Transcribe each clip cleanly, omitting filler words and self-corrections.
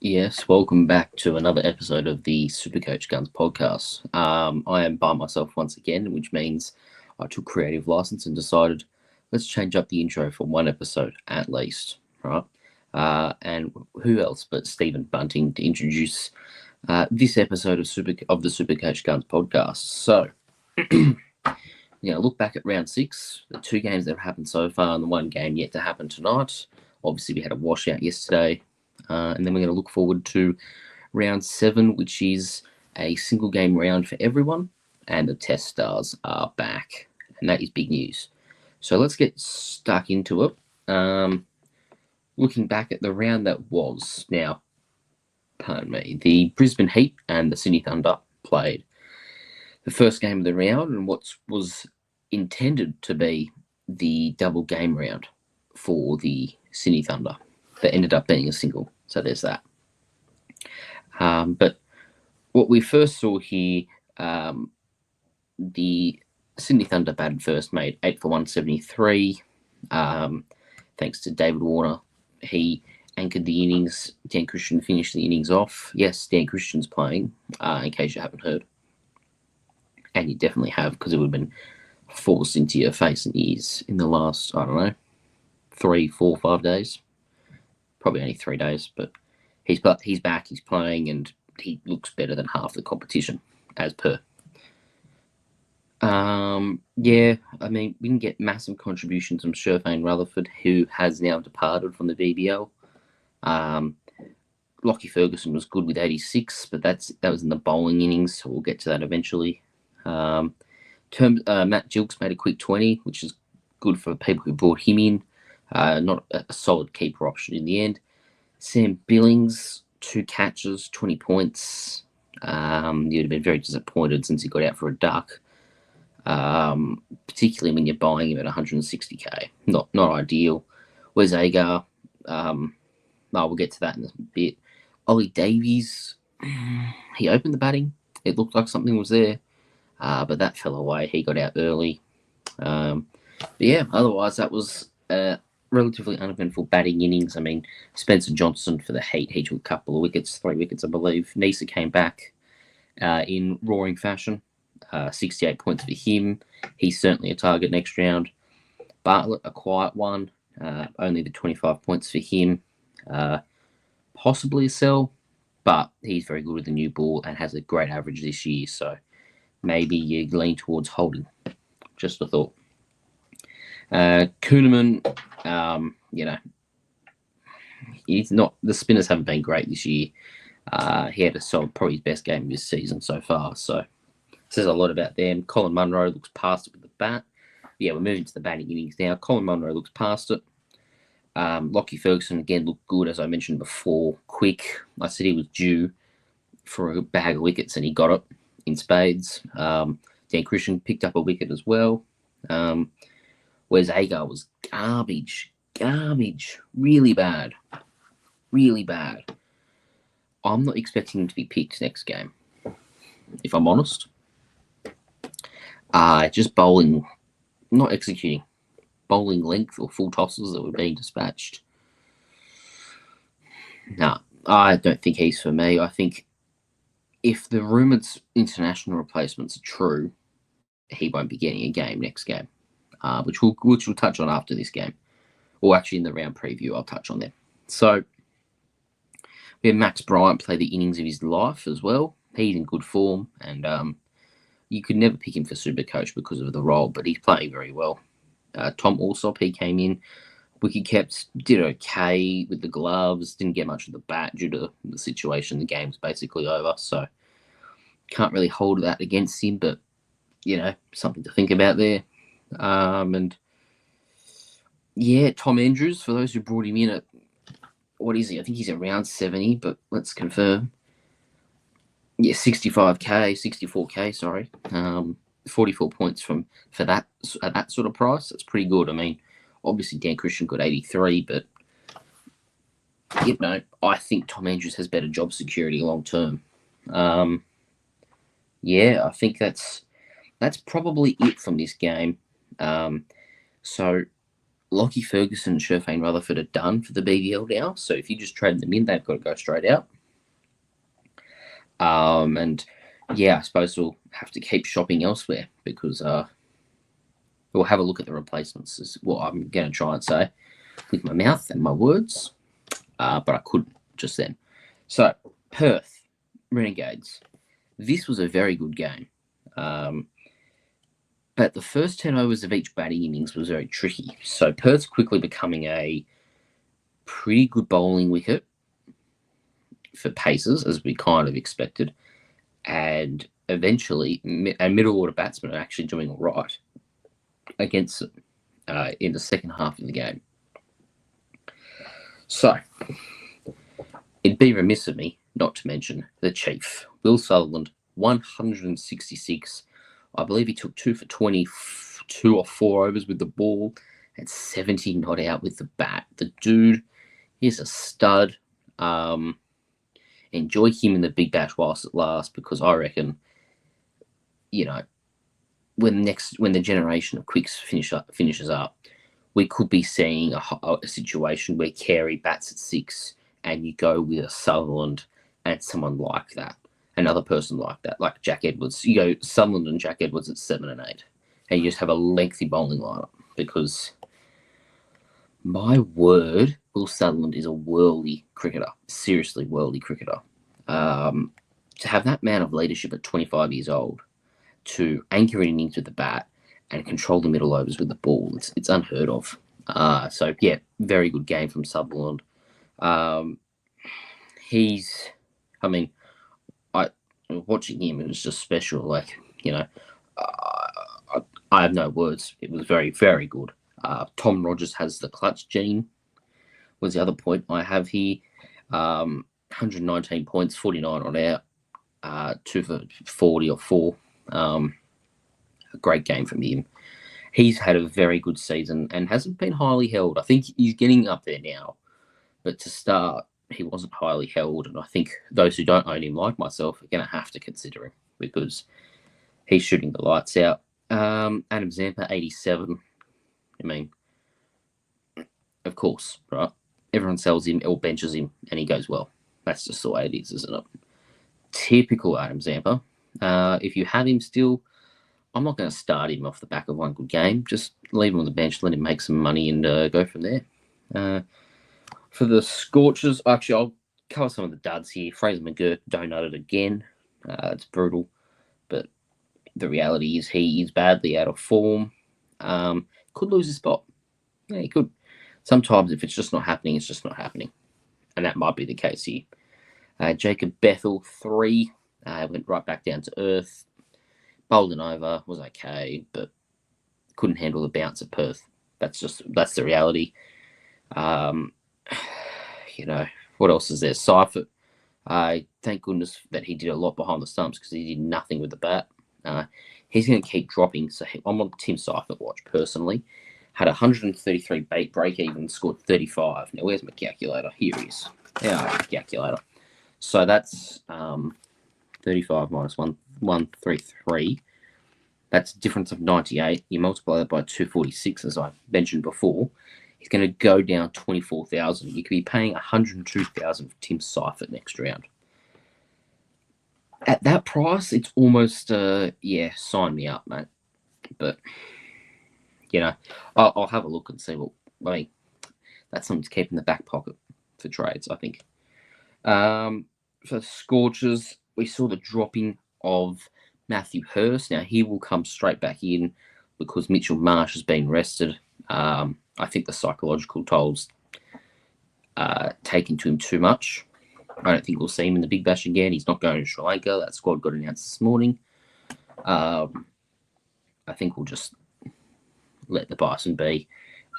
Yes, welcome back to another episode of the SuperCoach Guns podcast. I am by myself once again, which means I took creative license and decided let's change up the intro for one episode at least, right? And who else but Stephen Bunting to introduce this episode of the SuperCoach Guns podcast. So, look back at round 6, the 2 games that have happened so far, and the 1 game yet to happen tonight. Obviously, we had a washout yesterday. And then we're going to look forward to round 7, which is a single game round for everyone, and the test stars are back, and that is big news. So let's get stuck into it. Looking back at the round that was, now, pardon me, the Brisbane Heat and the Sydney Thunder played the first game of the round, and what was intended to be the double game round for the Sydney Thunder that ended up being a single. So there's that. But what we first saw here, the Sydney Thunder batted first, made 8 for 173. Thanks to David Warner. He anchored the innings. Dan Christian finished the innings off. Yes, Dan Christian's playing, in case you haven't heard. And you definitely have, because it would have been forced into your face and ears in the last, 3, 4, 5 days. Probably only 3 days, but he's back, he's playing, and he looks better than half the competition, as per. We didn't get massive contributions from Sherfane Rutherford, who has now departed from the BBL. Lockie Ferguson was good with 86, but that was in the bowling innings, so we'll get to that eventually. Matt Gilks made a quick 20, which is good for people who brought him in. Not a solid keeper option in the end. Sam Billings, 2 catches, 20 points. You'd have been very disappointed since he got out for a duck, particularly when you're buying him at 160k. Not ideal. Where's Agar? We'll get to that in a bit. Ollie Davies, he opened the batting. It looked like something was there, but that fell away. He got out early. Otherwise that was relatively uneventful batting innings. I mean, Spencer Johnson for the Heat, he took a couple of wickets, 3 wickets, I believe. Nisa came back in roaring fashion, 68 points for him. He's certainly a target next round. Bartlett, a quiet one, only the 25 points for him. Possibly a sell, but he's very good with the new ball and has a great average this year, so maybe you lean towards holding. Just a thought. Kuhneman, he's not. The spinners haven't been great this year. He had probably his best game of his season so far. So says a lot about them. Colin Munro looks past it with the bat. Yeah, we're moving to the batting innings now. Colin Munro looks past it. Lockie Ferguson again looked good, as I mentioned before. Quick. I said he was due for a bag of wickets, and he got it in spades. Dan Christian picked up a wicket as well. Whereas Agar was garbage, really bad. I'm not expecting him to be picked next game, if I'm honest. Just bowling, not executing. Bowling length or full tosses that were being dispatched. No, I don't think he's for me. I think if the rumoured international replacements are true, he won't be getting a game next game. Which we'll touch on after this game. Or actually in the round preview, I'll touch on them. So, we have Max Bryant play the innings of his life as well. He's in good form, and you could never pick him for SuperCoach because of the role, but he's playing very well. Tom Alsop, he came in. Wicket kept, did okay with the gloves, didn't get much of the bat due to the situation. The game's basically over, so can't really hold that against him, but something to think about there. And yeah, Tom Andrews, for those who brought him in at, what is he? I think he's around 70, but let's confirm. Yeah, 65k, 64k, sorry. 44 points for that at that sort of price. That's pretty good. I mean, obviously Dan Christian got 83, but I think Tom Andrews has better job security long term. Yeah, I think that's probably it from this game. So Lockie Ferguson and Sherfane Rutherford are done for the BBL now. So if you just trade them in, they've got to go straight out. And yeah, I suppose we'll have to keep shopping elsewhere because we'll have a look at the replacements, is what I'm going to try and say with my mouth and my words. But I couldn't just then. So Perth Renegades. This was a very good game. But the first 10 overs of each batting innings was very tricky. So Perth's quickly becoming a pretty good bowling wicket for paces, as we kind of expected. And eventually, middle order batsmen are actually doing all right against it in the second half of the game. So it'd be remiss of me not to mention the chief, Will Sutherland, 166. I believe he took 2 for 22 or 4 overs with the ball and 70 not out with the bat. The dude is a stud. Enjoy him in the big bash whilst it lasts, because I reckon, when the generation of quicks finishes up, we could be seeing a situation where Carey bats at 6 and you go with a Sutherland and someone like that. Another person like that, like Jack Edwards. You go Sutherland and Jack Edwards at 7 and 8. And you just have a lengthy bowling lineup, because my word, Will Sutherland is a worldly cricketer. Seriously, worldly cricketer. To have that amount of leadership at 25 years old, to anchor an innings with the bat and control the middle overs with the ball, it's unheard of. So, yeah, very good game from Sutherland. Watching him, it was just special. Like, I have no words. It was very, very good. Tom Rogers has the clutch gene, was the other point I have here. 119 points, 49 on out, 2 for 40 or 4. A great game from him. He's had a very good season and hasn't been highly held. I think he's getting up there now, but to start, he wasn't highly held, and I think those who don't own him, like myself, are going to have to consider him because he's shooting the lights out. Adam Zampa, 87. I mean, of course, right? Everyone sells him or benches him, and he goes well. That's just the way it is, isn't it? Typical Adam Zampa. If you have him still, I'm not going to start him off the back of one good game. Just leave him on the bench, let him make some money, and go from there. For the Scorchers, actually, I'll cover some of the duds here. Fraser McGurk donuted again. It's brutal, but the reality is he is badly out of form. Could lose his spot. Yeah, he could. Sometimes if it's just not happening, it's just not happening. And that might be the case here. Jacob Bethel, 3. Went right back down to earth. Bowled and over, was okay, but couldn't handle the bounce at Perth. That's the reality. What else is there? Seifert. Thank goodness that he did a lot behind the stumps, because he did nothing with the bat. He's going to keep dropping, so I'm on Tim Seifert watch personally. Had 133 break even, scored 35. Now, where's my calculator? Here he is. Yeah, calculator. So that's 35 minus 133. That's a difference of 98. You multiply that by 246, as I mentioned before. He's going to go down 24,000. You could be paying 102,000 for Tim Seifert next round. At that price, it's almost sign me up, mate. But I'll have a look and see that's something to keep in the back pocket for trades, I think. For Scorchers, we saw the dropping of Matthew Hurst. Now, he will come straight back in because Mitchell Marsh has been rested. I think the psychological toll's taken to him too much. I don't think we'll see him in the Big Bash again. He's not going to Sri Lanka. That squad got announced this morning. I think we'll just let the Bison be.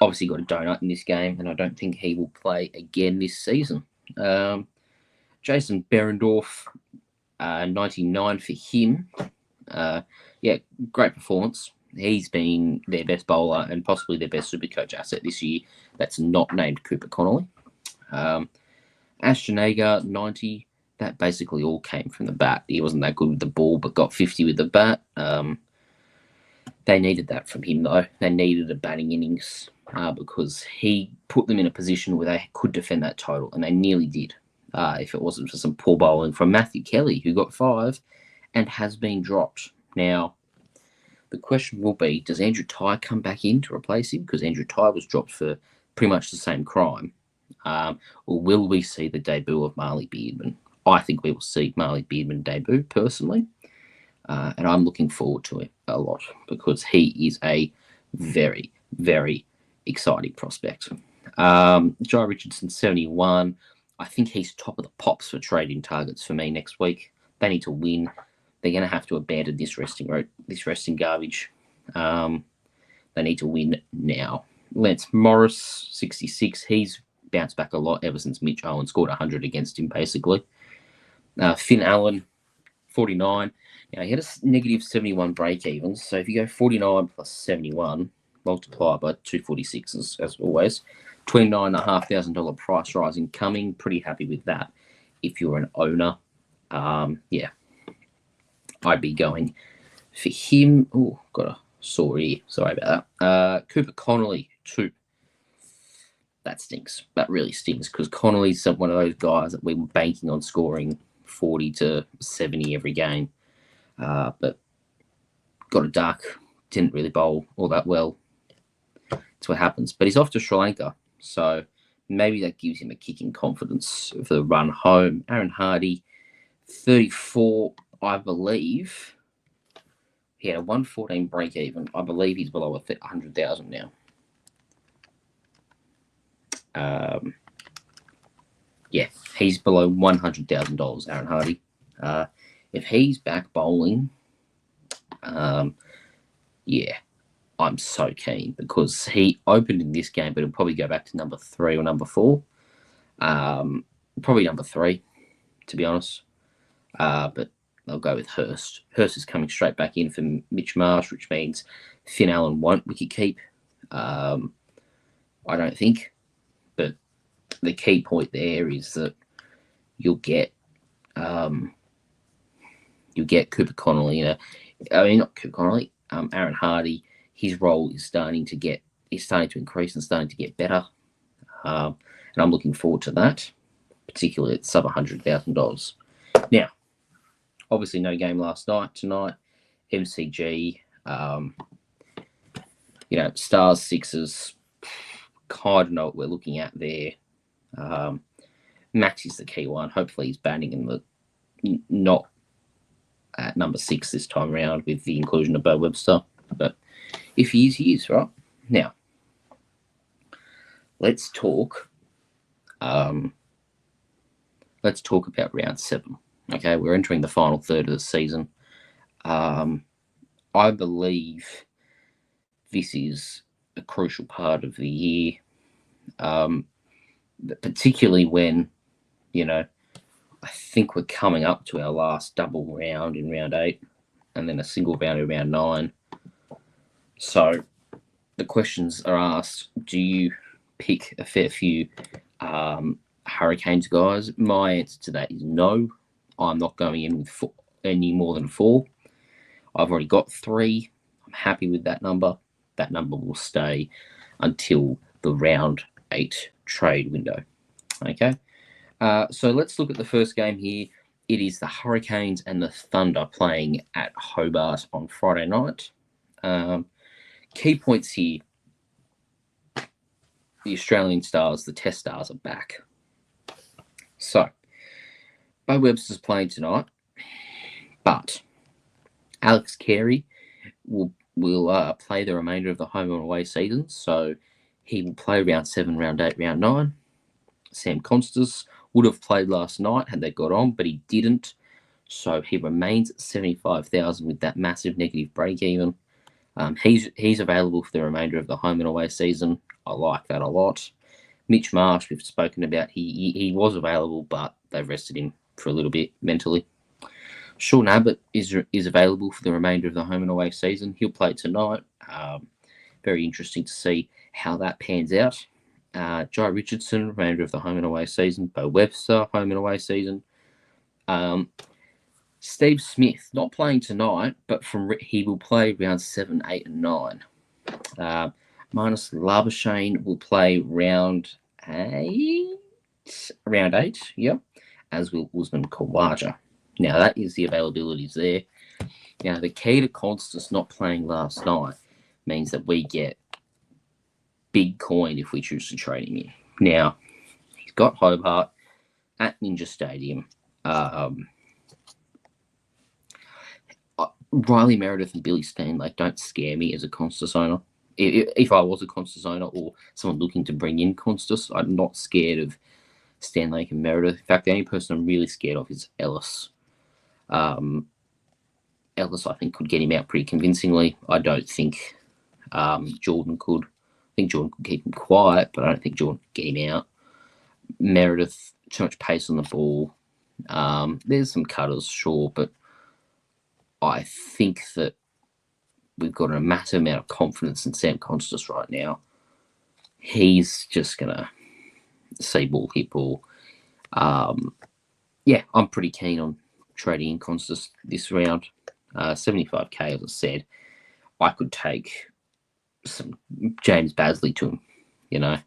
Obviously got a donut in this game, and I don't think he will play again this season. Jason Berendorf, 99 for him. Yeah, great performance. He's been their best bowler and possibly their best SuperCoach asset this year. That's not named Cooper Connolly. Ashton Agar, 90. That basically all came from the bat. He wasn't that good with the ball, but got 50 with the bat. They needed that from him, though. They needed a batting innings because he put them in a position where they could defend that total, and they nearly did. If it wasn't for some poor bowling from Matthew Kelly, who got 5 and has been dropped. Now, the question will be, does Andrew Tye come back in to replace him? Because Andrew Tye was dropped for pretty much the same crime. Or will we see the debut of Marley Beardman? I think we will see Marley Beardman debut, personally. And I'm looking forward to it a lot because he is a very, very exciting prospect. Jai Richardson, 71. I think he's top of the pops for trading targets for me next week. They need to win. They're going to have to abandon this resting garbage. They need to win now. Lance Morris, 66. He's bounced back a lot ever since Mitch Owen scored 100 against him, basically. Finn Allen, 49. Now, he had a negative 71 break even. So if you go 49 plus 71, multiply by 246 as always, $29,500 price rise incoming. Pretty happy with that. If you're an owner, yeah, I'd be going for him. Oh, got a sore ear. Sorry about that. Cooper Connolly, 2. That stinks. That really stinks because Connolly's one of those guys that we were banking on scoring 40 to 70 every game. But got a duck. Didn't really bowl all that well. That's what happens. But he's off to Sri Lanka. So maybe that gives him a kick in confidence for the run home. Aaron Hardy, 34, I believe. He had a 114 break even. I believe he's below 100,000 now. Yeah, he's below $100,000, Aaron Hardy. If he's back bowling, yeah, I'm so keen because he opened in this game, but he'll probably go back to number 3 or number 4. Probably number 3, to be honest. But I'll go with Hurst. Hurst is coming straight back in for Mitch Marsh, which means Finn Allen won't wicket keep. I don't think. But the key point there is that you'll get Cooper Connolly. Not Cooper Connolly. Aaron Hardy. His role is starting to increase and starting to get better. And I'm looking forward to that, particularly at sub $100,000. Now, obviously no game last night. Tonight, MCG, Stars, Sixers, kind of know what we're looking at there. Max is the key one. Hopefully he's batting in the not at number 6 this time around with the inclusion of Bo Webster. But if he is, right? Now, let's talk about round 7. Okay, we're entering the final third of the season. I believe this is a crucial part of the year, particularly when, I think we're coming up to our last double round in round 8 and then a single round in round 9. So the questions are asked, do you pick a fair few Hurricanes guys? My answer to that is no. I'm not going in with any more than 4. I've already got 3. I'm happy with that number. That number will stay until the round 8 trade window. Okay. So let's look at the first game here. It is the Hurricanes and the Thunder playing at Hobart on Friday night. Key points here. The Australian Stars, the Test Stars, are back. So, Bo Webster's playing tonight, but Alex Carey will play the remainder of the home and away season. So he will play round 7, round 8, round 9. Sam Constas would have played last night had they got on, but he didn't. So he remains at 75,000 with that massive negative break even. He's available for the remainder of the home and away season. I like that a lot. Mitch Marsh, we've spoken about. He was available, but they've rested him for a little bit mentally. Sean Abbott is available for the remainder of the home and away season. He'll play tonight. Very interesting to see how that pans out. Jai Richardson, remainder of the home and away season. Bo Webster, home and away season. Steve Smith, not playing tonight, but he will play round 7, 8, and 9. Marnus Labuschagne will play round 8. Round 8, yep. As will Usman Khawaja. Now, that is the availabilities there. Now, the key to Constance not playing last night means that we get big coin if we choose to trade him in. Now, he's got Hobart at Ninja Stadium. Riley Meredith and Billy Stanlake don't scare me as a Constance owner. If I was a Constance owner or someone looking to bring in Constance, I'm not scared of Stanlake and Meredith. In fact, the only person I'm really scared of is Ellis. Ellis, I think, could get him out pretty convincingly. I don't think Jordan could. I think Jordan could keep him quiet, but I don't think Jordan could get him out. Meredith, too much pace on the ball. There's some cutters, sure, but I think that we've got a massive amount of confidence in Sam Constance right now. He's just going to see ball, hit ball. Yeah, I'm pretty keen on trading in Constance this round. 75k, as I said. I could take some James Basley to him, you know,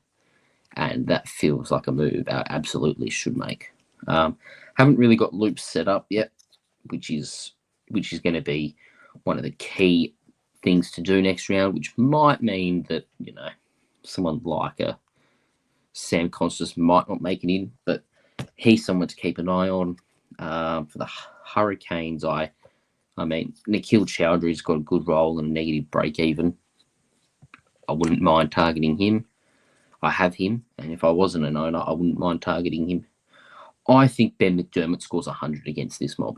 and that feels like a move I absolutely should make. Haven't really got loops set up yet, which is going to be one of the key things to do next round, which might mean that, you know, someone like a Sam Constance might not make it in, but he's someone to keep an eye on. For the Hurricanes, I mean, Nikhil Chowdhury's got a good role and a negative break even. I wouldn't mind targeting him. I have him, and if I wasn't an owner, I wouldn't mind targeting him. I think Ben McDermott scores 100 against this mob.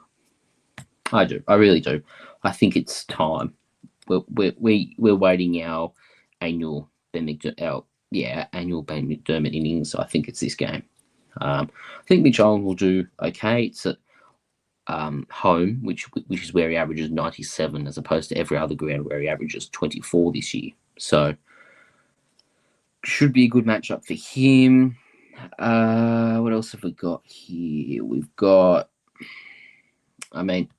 I do. I really do. I think it's time. We're waiting our annual Ben McDermott innings. I think it's this game. I think Mitch Owen will do okay. It's at home, which is where he averages 97, as opposed to every other ground where he averages 24 this year. So should be a good matchup for him. What else have we got here? We've got, I mean,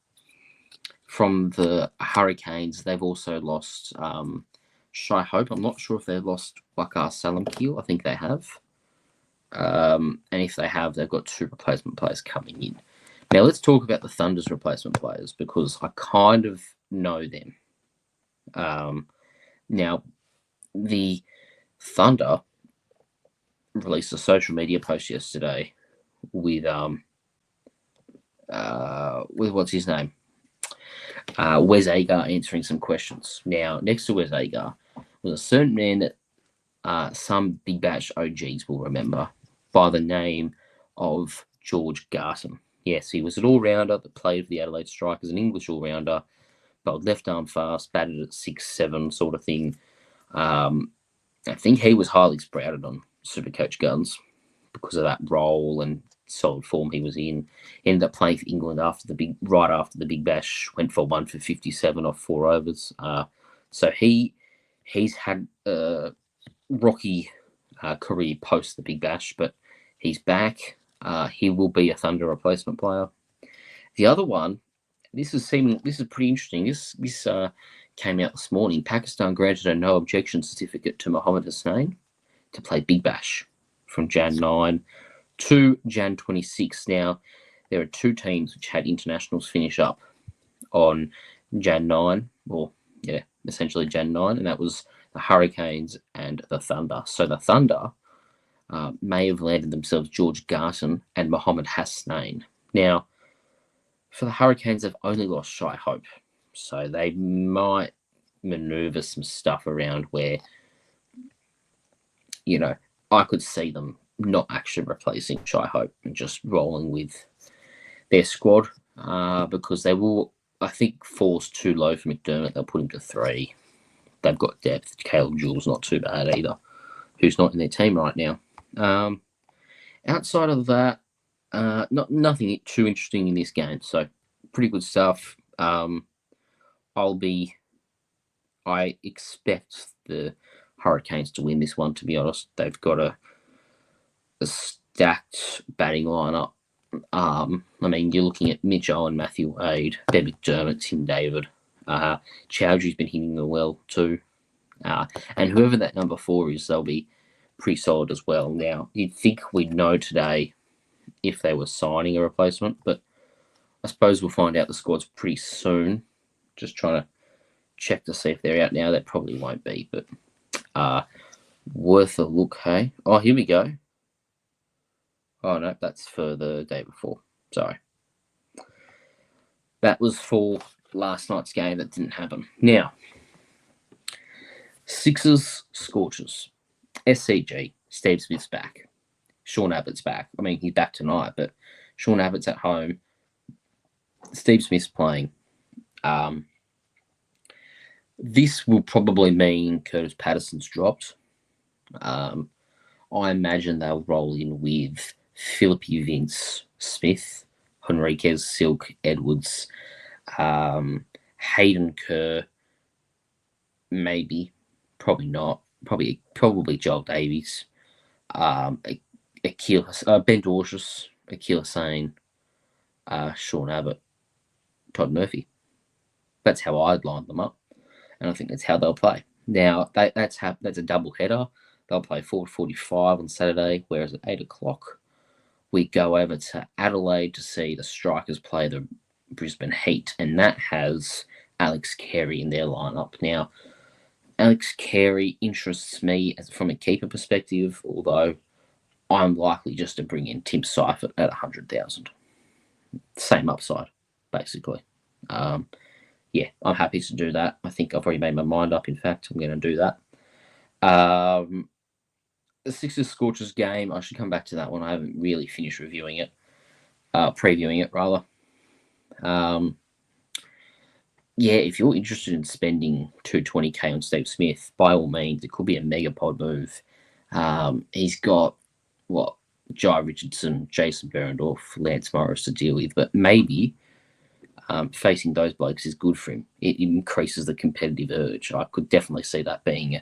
from the Hurricanes, they've also lost Shai Hope. I'm not sure if they've lost Waqar Salamkeel. I think they have. And if they have, they've got 2 replacement players coming in. Now, let's talk about the Thunder's replacement players, because I kind of know them. Now, the Thunder released a social media post yesterday with what's his name? Wes Agar answering some questions. Now, next to Wes Agar was a certain man that some Big Bash OGs will remember by the name of George Garton. Yes, he was an all-rounder that played for the Adelaide Strikers, an English all-rounder, but left arm fast, batted at 6'7", sort of thing. I think he was highly sprouted on SuperCoach guns because of that role and solid form he was in. Ended up playing for England right after the Big Bash. Went for 1 for 57 off 4 overs. So he's had a rocky career post the Big Bash, but he's back. He will be a Thunder replacement player. The other one, this is pretty interesting. This came out this morning. Pakistan granted a no objection certificate to Mohammad Hussain to play Big Bash from Jan 9 to Jan 26. Now, there are 2 teams which had internationals finish up on Jan 9, or yeah, essentially Jan 9, and that was the Hurricanes and the Thunder. So the Thunder may have landed themselves George Garton and Mohammad Hussain. Now, for the Hurricanes, they've only lost Shai Hope. So they might maneuver some stuff around where, you know, I could see them not actually replacing Shai Hope and just rolling with their squad because they will, I think, 4's too low for McDermott. They'll put him to 3. they've got depth. Caleb Jewell's not too bad either, who's not in their team right now. Outside of that, nothing too interesting in this game. So pretty good stuff. I expect the Hurricanes to win this one, to be honest. They've got a stacked batting lineup. I mean, you're looking at Mitch Owen, Matthew Wade, Ben McDermott, Tim David. Chowdhury's been hitting them well too. And whoever that number 4 is, they'll be pretty solid as well. Now, you'd think we'd know today if they were signing a replacement, but I suppose we'll find out the squads pretty soon. Just trying to check to see if they're out now. They probably won't be, but worth a look, hey? Oh, here we go. Oh, no, that's for the day before. Sorry. That was for last night's game. That didn't happen. Now, Sixers, Scorchers. SCG, Steve Smith's back. Sean Abbott's back. I mean, he's back tonight, but Sean Abbott's at home. Steve Smith's playing. This will probably mean Curtis Patterson's dropped. I imagine they'll roll in with Philippe Vince, Smith, Henriquez, Silk, Edwards, Hayden Kerr, maybe, probably not, probably Joel Davies, Ben Dorshus, Akil Hussain, Sean Abbott, Todd Murphy. That's how I'd line them up, and I think that's how they'll play. Now, that's a double header. They'll play 4:45 on Saturday, whereas at 8 o'clock, we go over to Adelaide to see the Strikers play the Brisbane Heat, and that has Alex Carey in their lineup. Now, Alex Carey interests me from a keeper perspective, although I'm likely just to bring in Tim Seifert at 100,000. Same upside, basically. Yeah, I'm happy to do that. I think I've already made my mind up. In fact, I'm going to do that. The Sixers Scorchers game, I should come back to that one. I haven't really finished reviewing it, previewing it rather. Yeah, if you're interested in spending $220K on Steve Smith, by all means, it could be a mega pod move. He's got Jai Richardson, Jason Berendorf, Lance Morris to deal with, but maybe facing those blokes is good for him. It increases the competitive urge. I could definitely see that being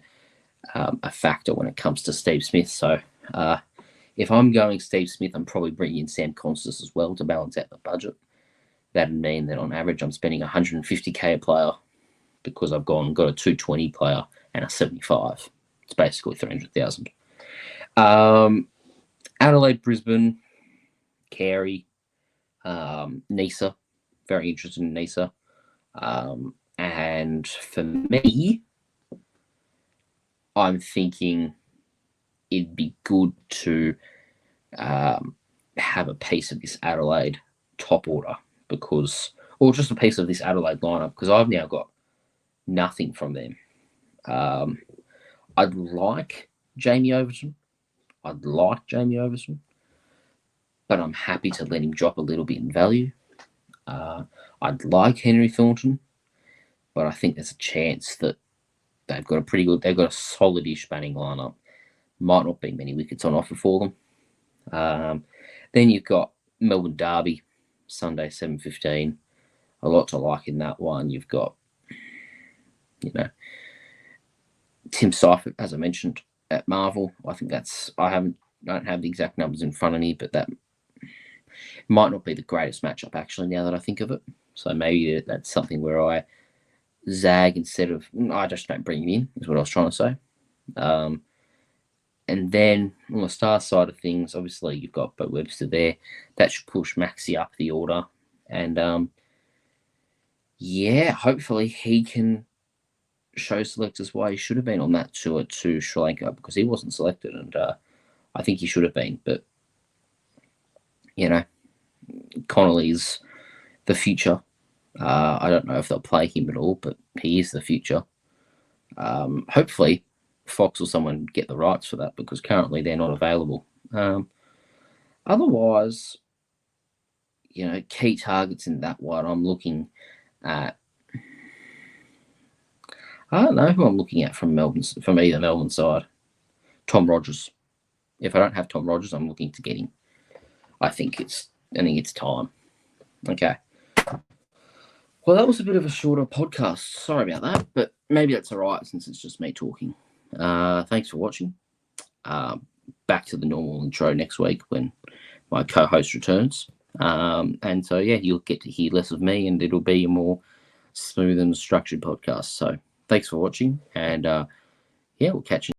a factor when it comes to Steve Smith. So if I'm going Steve Smith, I'm probably bringing in Sam Constas as well to balance out the budget. That'd mean that on average I'm spending $150K a player because I've got a 220 player and a 75. It's basically 300,000. Adelaide, Brisbane, Carey, Nisa. Very interested in Nisa. And for me, I'm thinking it'd be good to have a piece of this Adelaide top order or just a piece of this Adelaide lineup, because I've now got nothing from them. I'd like Jamie Overton, but I'm happy to let him drop a little bit in value. I'd like Henry Thornton, but I think there's a chance that they've got a solid-ish batting lineup. Might not be many wickets on offer for them. Then you've got Melbourne Derby, Sunday 7:15. A lot to like in that one. You've got, Tim Seifert, as I mentioned, at Marvel. I think don't have the exact numbers in front of me, but that might not be the greatest matchup actually now that I think of it. So maybe that's something where I zag instead of I just don't bring him in, is what I was trying to say. And then on the star side of things, obviously you've got Bo Webster there. That should push Maxi up the order. And hopefully he can show selectors why he should have been on that tour to Sri Lanka, because he wasn't selected, and I think he should have been. But, Connolly's the future. I don't know if they'll play him at all, but he is the future. Hopefully Fox or someone get the rights for that, because currently they're not available. Otherwise, key targets in that one, I'm looking at I don't know who I'm looking at from either Melbourne side. Tom Rogers. If I don't have Tom Rogers, I'm looking to get him. I think it's time. Okay. Well, that was a bit of a shorter podcast. Sorry about that, but maybe that's all right since it's just me talking. Thanks for watching. Back to the normal intro next week when my co-host returns. And so, yeah, you'll get to hear less of me and it'll be a more smooth and structured podcast. So thanks for watching. And, yeah, we'll catch you.